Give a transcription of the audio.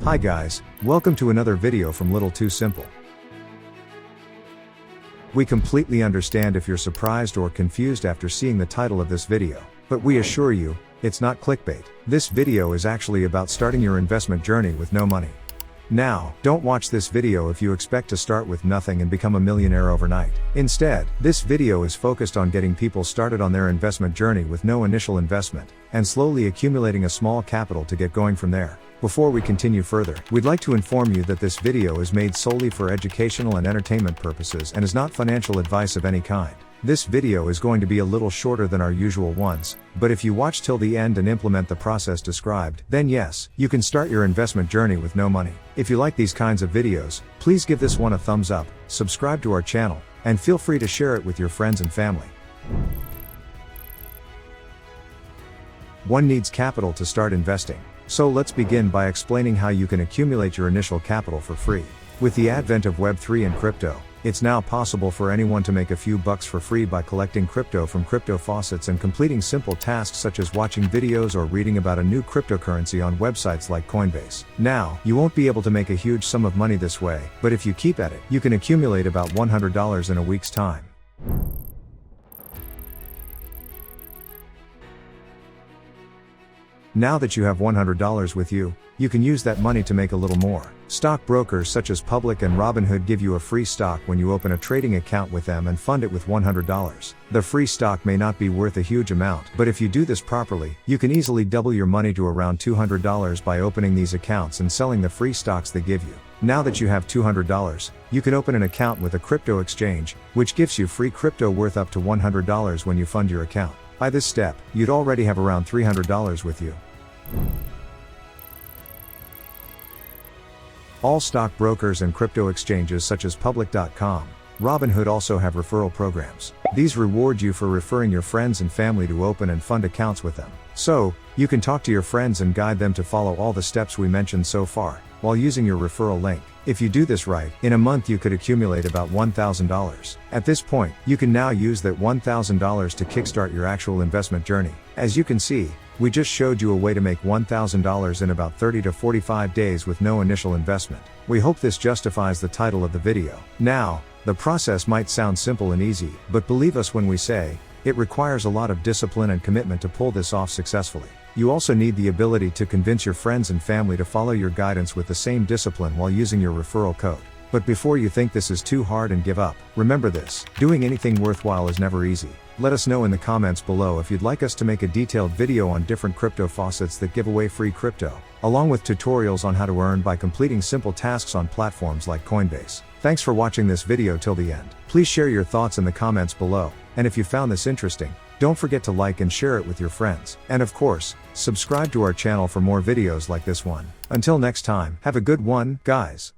Hi guys, welcome to another video from Little Too Simple. We completely understand if you're surprised or confused after seeing the title of this video, but we assure you, it's not clickbait. This video is actually about starting your investment journey with no money. Now, don't watch this video if you expect to start with nothing and become a millionaire overnight. Instead, this video is focused on getting people started on their investment journey with no initial investment, and slowly accumulating a small capital to get going from there. Before we continue further, we'd like to inform you that this video is made solely for educational and entertainment purposes and is not financial advice of any kind. This video is going to be a little shorter than our usual ones, but if you watch till the end and implement the process described, then yes, you can start your investment journey with no money. If you like these kinds of videos, please give this one a thumbs up, subscribe to our channel, and feel free to share it with your friends and family. One needs capital to start investing. So let's begin by explaining how you can accumulate your initial capital for free. With the advent of Web3 and crypto, it's now possible for anyone to make a few bucks for free by collecting crypto from crypto faucets and completing simple tasks such as watching videos or reading about a new cryptocurrency on websites like Coinbase. Now, you won't be able to make a huge sum of money this way, but if you keep at it, you can accumulate about $100 in a week's time. Now that you have $100 with you, you can use that money to make a little more. Stockbrokers such as Public and Robinhood give you a free stock when you open a trading account with them and fund it with $100. The free stock may not be worth a huge amount, but if you do this properly, you can easily double your money to around $200 by opening these accounts and selling the free stocks they give you. Now that you have $200, you can open an account with a crypto exchange, which gives you free crypto worth up to $100 when you fund your account. By this step, you'd already have around $300 with you. All stockbrokers and crypto exchanges such as Public.com, Robinhood also have referral programs. These reward you for referring your friends and family to open and fund accounts with them. So, you can talk to your friends and guide them to follow all the steps we mentioned so far, while using your referral link. If you do this right, in a month you could accumulate about $1,000. At this point, you can now use that $1,000 to kickstart your actual investment journey. As you can see, we just showed you a way to make $1,000 in about 30 to 45 days with no initial investment. We hope this justifies the title of the video. Now, the process might sound simple and easy, but believe us when we say, it requires a lot of discipline and commitment to pull this off successfully. You also need the ability to convince your friends and family to follow your guidance with the same discipline while using your referral code. But before you think this is too hard and give up, remember this: doing anything worthwhile is never easy. Let us know in the comments below if you'd like us to make a detailed video on different crypto faucets that give away free crypto, along with tutorials on how to earn by completing simple tasks on platforms like Coinbase. Thanks for watching this video till the end. Please share your thoughts in the comments below, and if you found this interesting, don't forget to like and share it with your friends. And of course, subscribe to our channel for more videos like this one. Until next time, have a good one, guys.